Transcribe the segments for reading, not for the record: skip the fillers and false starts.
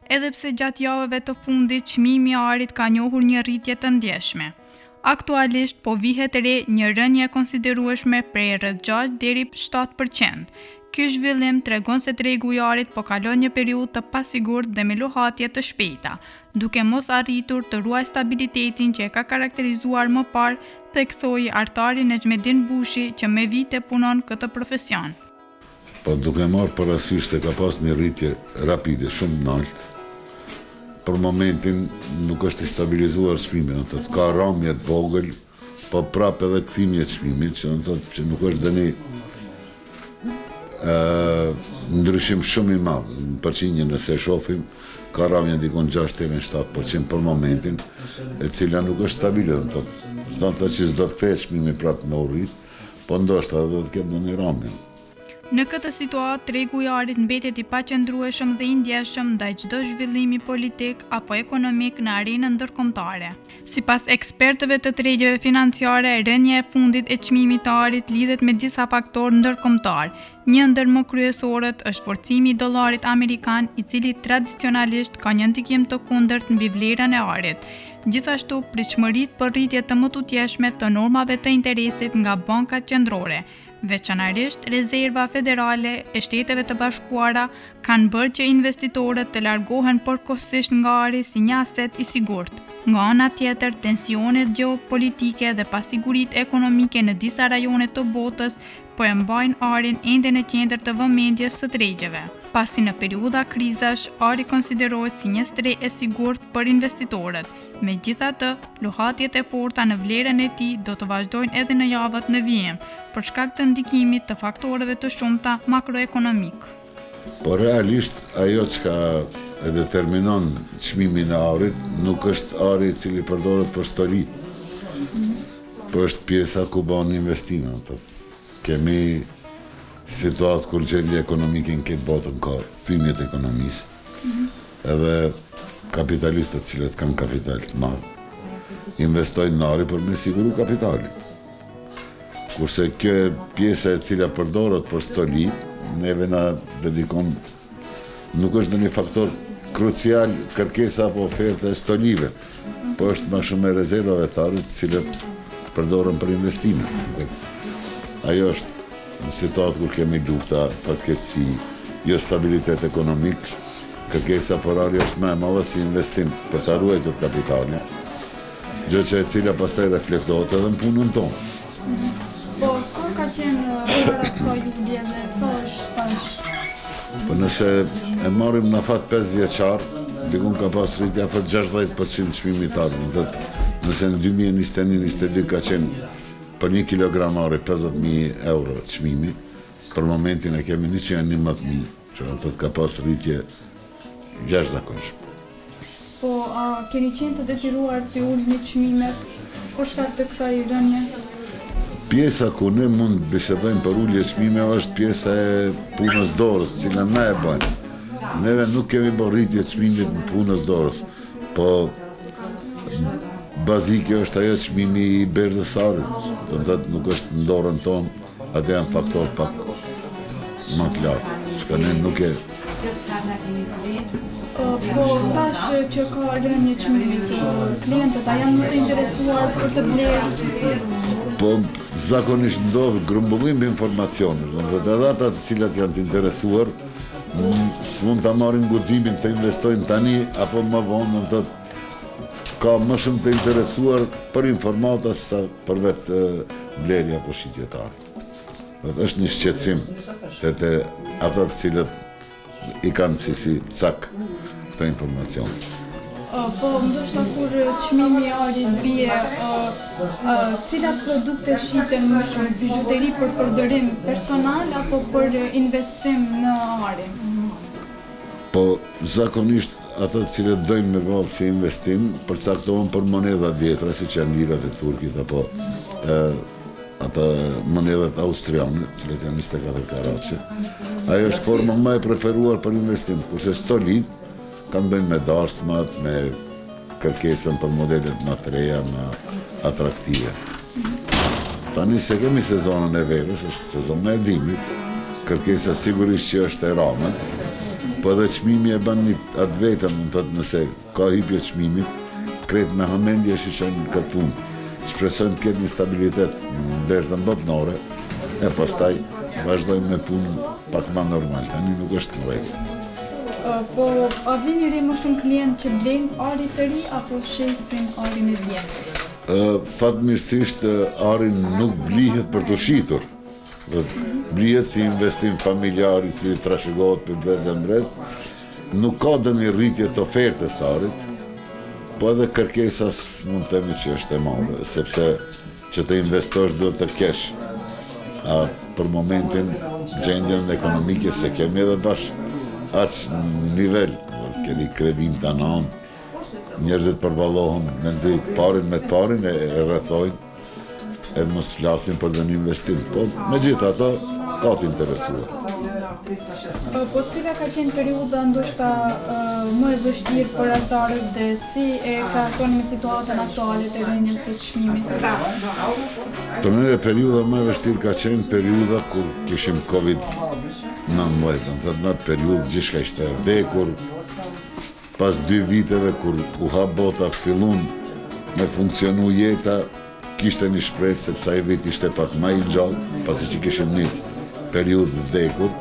edhe pse gjatë javëve të fundit çmimi i arit ka njohur një rritje të ndjeshme. Aktualisht po vihet re një rënje konsiderueshme prej rreth 6 deri 7%. Ky zhvillim tregon se tregu i arit po kalon një periudhë të pasigurt dhe me lohatje të shpejta, duke mos arritur të ruajë stabilitetin që e ka karakterizuar më parë, theksoi artari Nexhmedin Bushi që me vite punon këtë profesion. Po duke marrë parasysh se ka pas një rritje rapide shumë lartë, për momentin nuk është i stabilizuar çmimi, do të thotë ka rrëmje të vogël, po prapë edhe kthimi i çmimit, që do të thotë që nuk është dëni ndryshim shumë i madh. Në përqindje nëse shohim, ka rrëmje dikon 6-7% për momentin, e cila nuk është stabile, do të thotë që s'do të kthehet çmimi prapë në rrit, po ndoshta do të ketë ndonjë rrëmje. Në këtë situatë, tregu i arit mbetet i paqëndrueshëm dhe i ndjeshëm ndaj çdo zhvillimi politik apo ekonomik në arenën ndërkombëtare. Sipas ekspertëve të tregjeve financiare, rënja e fundit e çmimit të arit lidhet me disa faktorë ndërkombëtar. Një ndër më kryesorët është forcimi i dollarit amerikan, i cili tradicionalisht ka një ndikim të kundërt mbi vlerën e arit. Gjithashtu, pritshmëritë për rritje të mëtutjeshme të normave të interesit nga bankat qendrore. Veçanërisht, rezerva federale e Shteteve të Bashkuara kanë bërë që investitorët të largohen përkohësisht nga ari si një aset i sigurt. Nga ana tjetër, tensionet gjeopolitike dhe pasiguritë ekonomike në disa rajone të botës po e mbajnë arin ende në qendër të vëmendjes së tregjeve. Pasi në periudha krizash, ari konsiderohet si një streh e sigurt për investitorët. Megjithatë, lohatjet e forta në vlerën e tij do të vazhdojnë edhe në javët në vijim, për shkak të ndikimit të faktorëve të shumta makroekonomik. Po realisht ajo që e determinon çmimin e arit nuk është ari i cili përdoret për stoli, po është pjesa ku bën investime. Kemi situatë kur gjendja ekonomike në këtë botën ka thymjet e ekonomisë, edhe kapitalistët cilët kanë kapital të madh investojnë në ari për me siguru kapitalin. Kurse kjo pjesa e cila përdoret për stoli, neve na dedikon, nuk është ndonjë faktor krucial kërkesa apo oferta e stolive, po është më shumë e rezervave të arit të cilët përdoren për investime. Ajo është në situatë kur kemi lufta, fatkeqësi, jo stabilitet ekonomik, kërkesa për ari është më e madhe si investim për ta ruajtur kapitalin, gjë që e cila pastaj reflektohet edhe në punën tonë. Po, sa ka qenë para kësaj lutje dhe sa është tash? Po nëse e marrim në fat 5 vjeçar, dikun ka pas rritje afër 60% çmimit të arit. Nëse në 2021-2022 ka qenë për 1 kilogram ari 50.000 euro çmimi, për momentin e kemi 111.000, që do të thotë ka pas rritje jashtëzakonshme. Po, a keni qenë të detyruar të ulni çmimet për shkak të kësaj rënje? Pjesa ku ne mund bisedojmë për ulje çmime është pjesa e punës dorës, cila na e bën. Neve nuk kemi bërë rritje çmimit në punës dorës, po bazike është ajo çmimi i berzës arit, do të thotë nuk është në dorën tonë, atë janë faktor pak më të lartë, që ne nuk e... Po, tash që ka rënje çmimit, klientët a janë më të interesuar për të blerë? Po, zakonisht ndodh grumbullim informacionesh, do të thotë edhe ata të cilat janë të interesuar, s'mund ta marrin guximin të investojnë tani apo më vonë, do të thotë ka më shumë të interesuar për informata sa për vetë blerja apo shitje të arit. Është një shqetësim te ata të cilët i kanë si cak këto informacion. Po, ndoshta kur çmimi i arit bie, cilat produkte shiten më shumë, bijuteri për përdorim personal apo për investim në ari? Po, zakonisht ata të cilët dojnë me vallë si investim, përcaktohen për monedhat vjetra, siç janë lirat e Turkit apo ata monedhat austriane, të cilët janë 24 karatëshe. Ajo është forma më e preferuar për investim, kurse stolit kanë bëjnë me darsmat, me kërkesën për modelet më të reja, më atraktive. Tani se kemi sezonën e verës, është sezonën e dimrit, kërkesa sigurisht që është e rame, Po edhe çmimi e bën atë vetëm, më thotë nëse ka hipje çmimit, kretë me hamendje shiqen këtë punë. Shpresojmë të ketë një stabilitet në berzën botnore, e pastaj vazhdojmë me punë pak më normal, tani nuk është të vërtetë. Po, a vini re më shumë klient që blejnë ari të ri apo shesin arin e vjetër? Fatmirësisht arin nuk blihet për të shitur. Blihet si investim familjar i cili trashëgohet për brez e mbrez. Nuk ka dhe një rritje të ofertës arit, po edhe kërkesa mund të themi që është e madhe, sepse që të investosh do të kesh. Për momentin gjendjen ekonomike se kemi edhe bashkë aq nivel, keni kredin të anë, njerëzit përballohen me nxit parin me të parin e rrethojnë e mos flasin për dhe një investim. Po megjithatë ka të interesuar. Po cila ka qenë periudha ndoshta më e vështirë për anëtarët dhe si e krahasoni me situatën aktuale të rënies së çmimit? Për ne periudha më e vështirë ka qenë periudha kur kishim Covid-19. Në atë periudhë gjithçka ishte vdekur. Pas 2 viteve kur u ha bota fillun me funksionu jeta, kishte një shpresë sepse ai vit ishte pak më i gjallë, pasi që kishim një periudhë vdekur.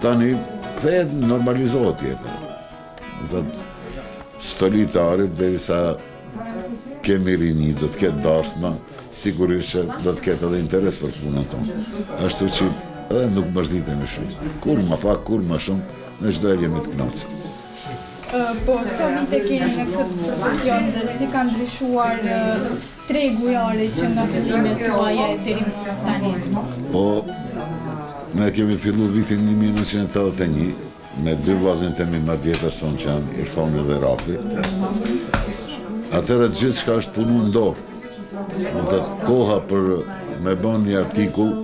Tani kthehet, normalizohet jeta. Stolitarit derisa kemi rini, do të ketë dashma, sigurisht që do të ketë edhe interes për punën tonë. Ashtu që edhe nuk mërzitemi shumë. Kur më pak, kur më shumë, në çdo herë jemi të kënaqur. Po, sa vite keni në këtë profesion dhe si ka ndryshuar tregu i arit që nga fillimet tuaja deri më tani? Po, ne kemi filluar vitin 1981 me 2 vllazërit e mi më të vjetër son që janë Irfani dhe Rafi. Atëherë gjithçka është punu në dorë. Do të thotë koha për me bën një artikull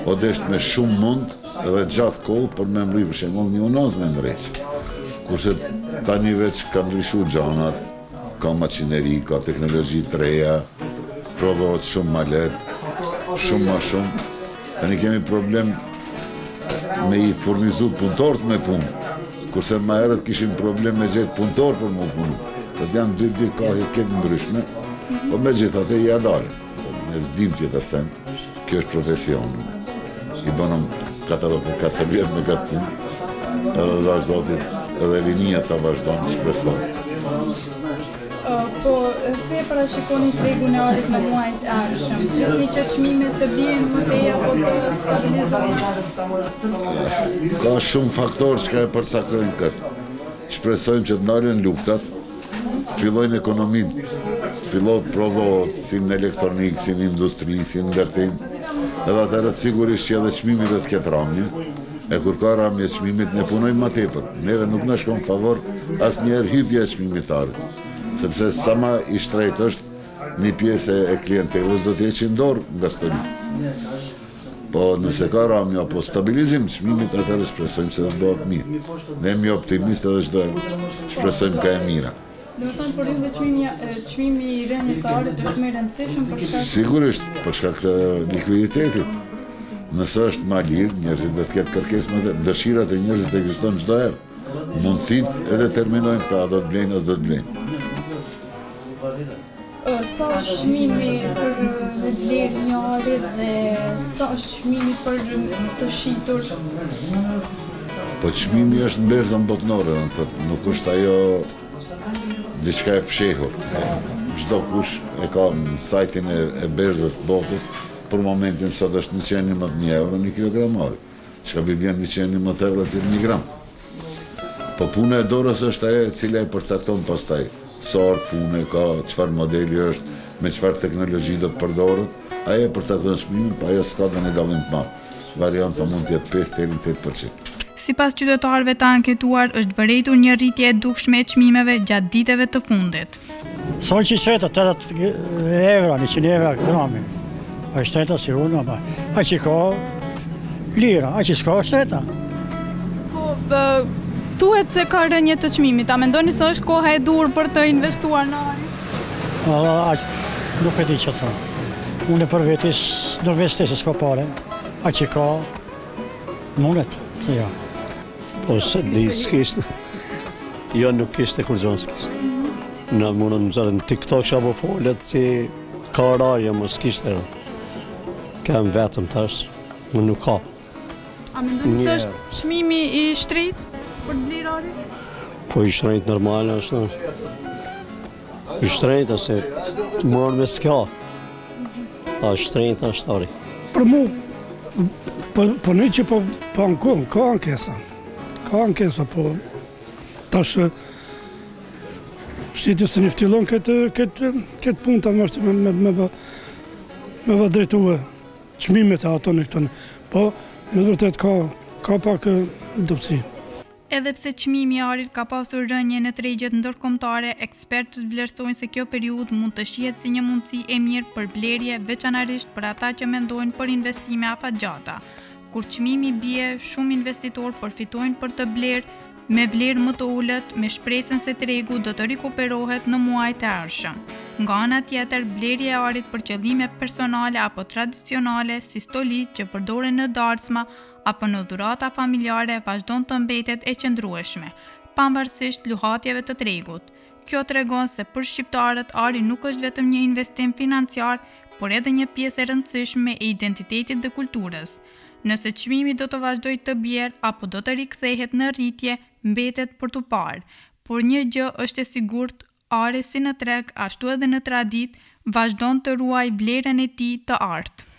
o desht me shumë mund edhe gjatë kohë për me mri për shembull një unaz me ndreq. Kurse tani veç ka ndryshuar gjanat, ka maçineri, ka teknologji të reja, prodhohet shumë ma lehtë, shumë ma shumë. Tani kemi problem me i furnizu punëtorët me punë, kurse ma herët kishim problem me gjetë punëtorë për mu punu. Dhe janë dy kahje këtë ndryshme, po me gjithate i adale. Ne s'dim tjetër sen, kjo është profesion. I bënëm 44 vjetë me këtë punë, edhe dhe është zotit, edhe rinia ta vazhdojnë shpresoj. Po, si e parashikoni tregun e arit në muajt e ardhshëm? Besni që çmimet të bien më tej apo të stabilizohen? Ka shumë faktorë që ka e përcaktojnë këtë. Shpresojmë që të ndalen luftat, të fillojnë ekonominë, fillojnë prodhohet si në elektronik, si në industri, si në ndërtim, edhe atëherë sigurisht që edhe çmimi do të ketë ramje. E kur ka ramje çmimit, ne punojmë ma tepër. Neve nuk na shkon favor asnjëherë hypja e çmimitarit. Sepse sa ma i shtrejt është një pjesë e klientelës do të heqin dorë nga stoli. Po nëse ka ramje apo stabilizim çmimit, atëherë shpresojmë se do të bëhet mirë. Ne jemi optimistë edhe çdo shpresojmë ka e mira. Do të thonë për juve çmimi i rënies së arit është më i rëndësishëm për shkak sigurisht për shkak të likuiditetit. Nëse është ma lirë, njerëzit do të ketë kërkesë më të dëshirat e njerëzit ekzistojnë çdo herë. Mundësitë e determinojnë këta, do të blejnë as do të blejnë. Sa është çmimi për me blerë një ari dhe sa është çmimi për të shitur? Po çmimi është në berzën botnore, do të thotë, nuk është ajo diçka e fshehur. Çdo kush e ka në sajtin e berzës botës. Për momentin sot është 111.000 euro një kilogram ari, që ka vjen 111 euro të 1 gram. Po puna e dorës është ajo e cila e përcakton pastaj. Sa orë pune ka, çfarë modeli është, me çfarë teknologji do të përdoret, ajo e përcakton çmimin, pa ajo s'ka dhe një dallim të madh. Varianca mund të jetë 5 deri në 8%. Sipas qytetarëve të anketuar, është vërejtur një rritje e dukshme e çmimeve gjatë ditëve të fundit. Son që qëta 80 euro, 100 euro grami. A shteta si unë, a që ka lira, a që s'ka shteta. Po, thuhet se ka rënje të çmimit, a mendoni se është koha e dur për të investuar në ari? Nuk e di që thonë. Unë për vetis në veste se s'ka pare, a që ka mundet, se ja. Po se di s'kishte. Jo, nuk kishte kur gjonë s'kishte. Në mundën më zërë në TikTok që apo folet si ka raje, më s'kishte. Kem vetëm tash, më nuk ka. A mendoni se është çmimi i shtrit për të blerë ari? Po i shtrenjt normal është. I shtrenjt se të morën me s'ka. Ta shtrenjt është ari. Për mu, po ne që po ankom, ka ankesa. Ka ankesa, po tash shteti se një ftillon këtë punë ta mështë me vë drejtue çmimet e ato në këtën. Po, me vërtet ka pak dobësi. Edhe pse çmimi i arit ka pasur rënje në tregjet ndërkombëtare, ekspertët vlerësojnë se kjo periudhë mund të shihet si një mundësi e mirë për blerje, veçanërisht për ata që mendojnë për investime afatgjata. Kur çmimi bie, shumë investitorë përfitojnë për të blerë me vlerë më të ulët, me shpresën se tregu do të rikuperohet në muajt e ardhshëm. Nga ana tjetër, blerja e arit për qëllime personale apo tradicionale, si stolit që përdoren në darcma apo në dhurata familjare, vazhdon të mbetet e qëndrueshme, pavarësisht luhatjeve të tregut. Kjo tregon se për shqiptarët ari nuk është vetëm një investim financiar, por edhe një pjesë e rëndësishme e identitetit dhe kulturës. Nëse çmimi do të vazhdojë të bjerë apo do të rikthehet në rritje, mbetet për tu parë. Por një gjë është e sigurt, ari si në treg, ashtu edhe në tradit, vazhdon të ruaj vlerën e tij të artë.